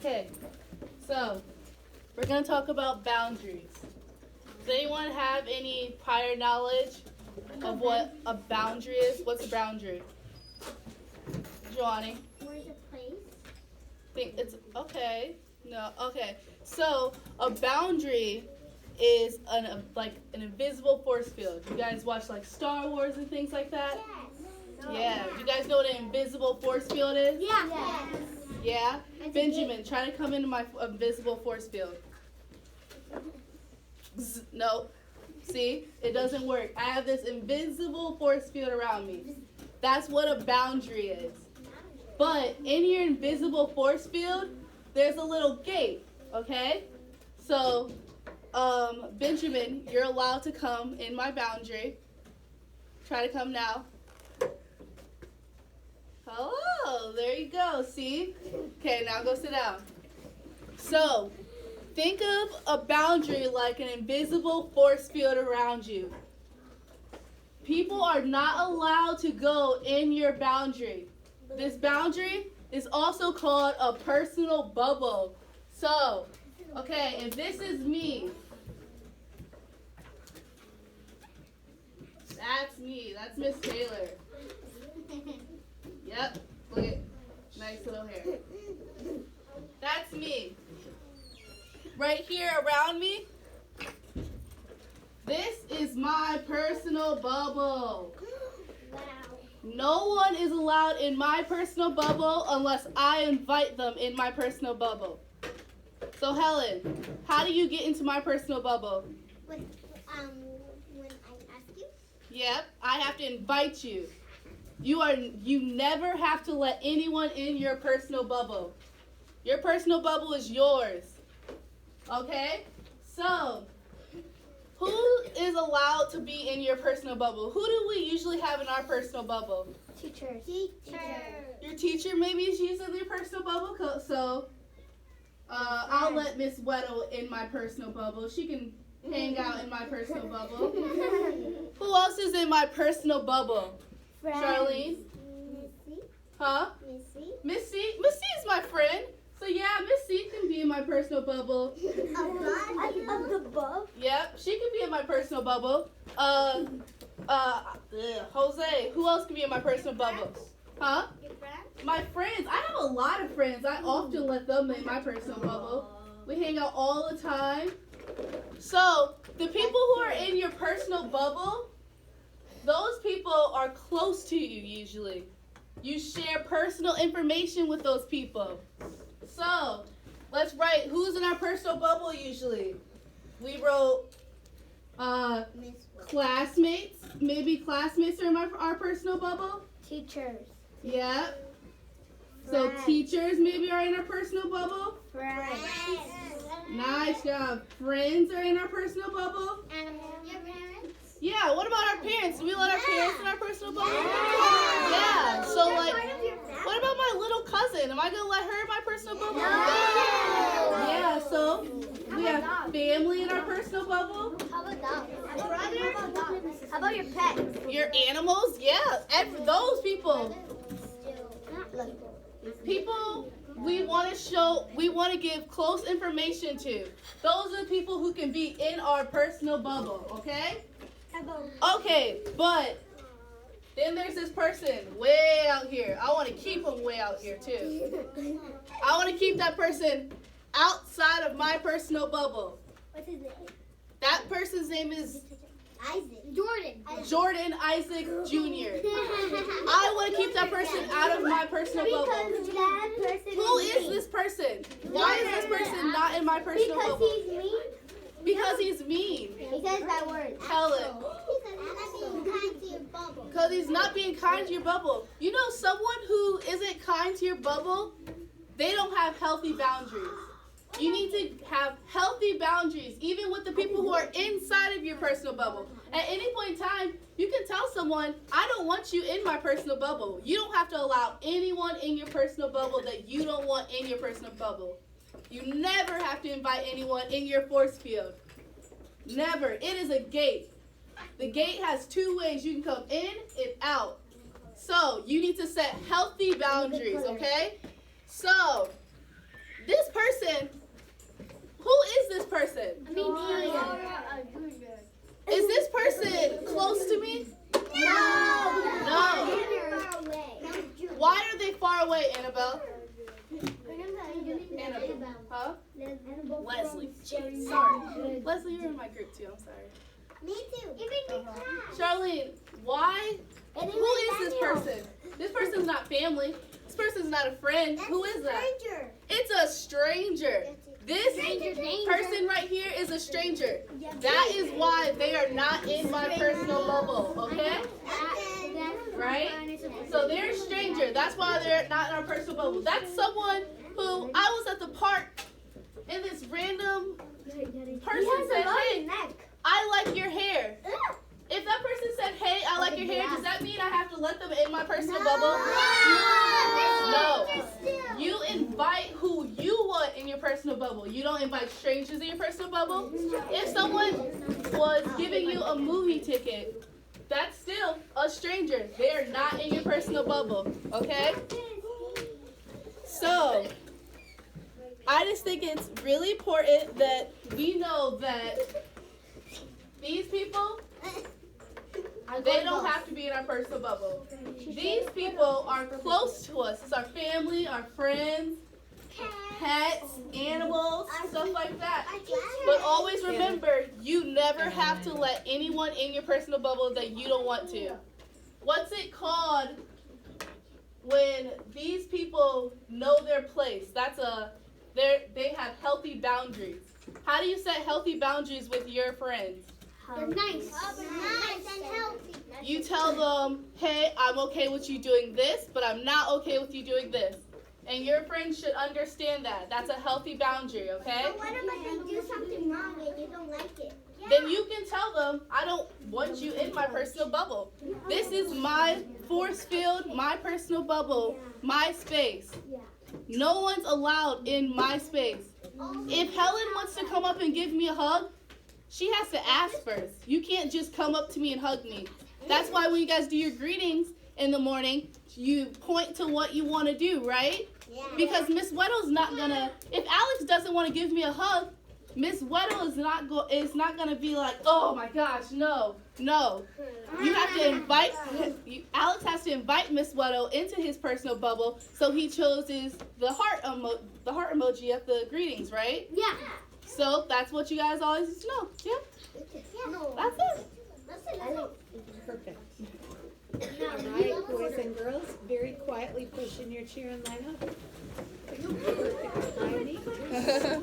Okay, so we're going to talk about boundaries. Does anyone have any prior knowledge of what a boundary is? What's a boundary? Joanie? Where's a place? Think it's okay. No, okay. So a boundary is an invisible force field. You guys watch like Star Wars and things like that? Yes. Yeah. You guys know what an invisible force field is? Yeah. Yes. Yeah? Benjamin, try to come into my invisible force field. No. See? It doesn't work. I have this invisible force field around me. That's what a boundary is. But in your invisible force field, there's a little gate, okay? So, Benjamin, you're allowed to come in my boundary. Try to come now. Hello, there you go, see? Okay, now go sit down. So, think of a boundary like an invisible force field around you. People are not allowed to go in your boundary. This boundary is also called a personal bubble. So, okay, if this is me, that's me. That's Miss Taylor. Yep, look at nice little hair. That's me. Right here around me, this is my personal bubble. Wow. No one is allowed in my personal bubble unless I invite them in my personal bubble. So Helen, how do you get into my personal bubble? When I ask you? Yep, I have to invite you. You never have to let anyone in your personal bubble. Your personal bubble is yours. Okay? So, who is allowed to be in your personal bubble? Who do we usually have in our personal bubble? Teachers. Your teacher maybe is in your personal bubble. So, I'll let Miss Weddle in my personal bubble. She can hang out in my personal bubble. Who else is in my personal bubble? Charlene? Missy. Huh? Missy. Missy is my friend. So yeah, Missy can be in my personal bubble. Of the bub? Yep, she can be in my personal bubble. Jose, who else can be in my personal bubble? Huh? Your friend? My friends. I have a lot of friends. I often let them in my personal bubble. We hang out all the time. So, the people who are in your personal bubble, those people are close to you usually. You share personal information with those people. So, let's write who's in our personal bubble usually. We wrote classmates. Maybe classmates are in our personal bubble. Teachers. Yeah. So teachers maybe are in our personal bubble. Friends. Nice job. Friends are in our personal bubble. And your parents? Yeah, what about our parents? Do we let our parents in our personal bubble? Yeah. So like, what about my little cousin? Am I gonna let her in my personal bubble? Yeah, so we have family in our personal bubble. How about dogs? How about your pets? Your animals, yeah. And those people. People we want to give close information to. Those are the people who can be in our personal bubble, okay? Okay, but then there's this person way out here. I want to keep him way out here too. I want to keep that person outside of my personal bubble. What's his name? That person's name is Isaac. Jordan Isaac Jr. I want to keep that person out of my personal bubble. Because that person Who is this person? Why is this person not in my personal Because bubble? he's mean. Because he's mean. He says that word. Helen. Because he's not being kind to your bubble. You know, someone who isn't kind to your bubble, they don't have healthy boundaries. You need to have healthy boundaries, even with the people who are inside of your personal bubble. At any point in time, you can tell someone, I don't want you in my personal bubble. You don't have to allow anyone in your personal bubble that you don't want in your personal bubble. You never have to invite anyone in your force field. Never. It is a gate. The gate has two ways you can come in and out. So, you need to set healthy boundaries, okay? So, This person, who is this person? Is this person close to me? No. Why are they far away, Annabelle? Annabelle. Huh? Leslie. Sorry. Leslie, you're in my group too. I'm sorry. Me too. Charlene, why? Who is this person? This person's not family. This person's not a friend. Who is that? It's a stranger. This person right here is a stranger. That is why they are not in my personal bubble, okay? Right? So they're a stranger. That's why they're not in our personal bubble. That's someone who I was at the park and this random person said, hey, I like your hair. If that person said, hey, I like your hair, does that mean I have to let them in my personal bubble? No. You invite who you want in your personal bubble. You don't invite strangers in your personal bubble. If someone was giving you a movie ticket, that's still a stranger. They are not in your personal bubble, okay? So, I just think it's really important that we know that these people, they don't have to be in our personal bubble. These people are close to us. It's our family, our friends, pets, animals, stuff like that. But always remember, you never have to let anyone in your personal bubble that you don't want to. What's it called when these people know their place? They have healthy boundaries. How do you set healthy boundaries with your friends? Nice and healthy. You tell them, hey, I'm okay with you doing this, but I'm not okay with you doing this. And your friends should understand that. That's a healthy boundary, okay? But what about they do something wrong and you don't like it? Then you can tell them, I don't want you in my personal bubble. This is my force field, my personal bubble, my space. No one's allowed in my space. If Helen wants to come up and give me a hug, she has to ask first. You can't just come up to me and hug me. That's why when you guys do your greetings in the morning, you point to what you want to do, right? Because Miss Weddle's not gonna, if Alex doesn't want to give me a hug, Miss Weddle is not gonna be like, oh my gosh, no. You have to invite, Alex has to invite Miss Weddle into his personal bubble, so he chooses the heart emoji at the greetings, right? Yeah. So that's what you guys always need to know. Yeah. That's it. Perfect. All right, boys and girls, very quietly push in your chair and line up. Perfect timing.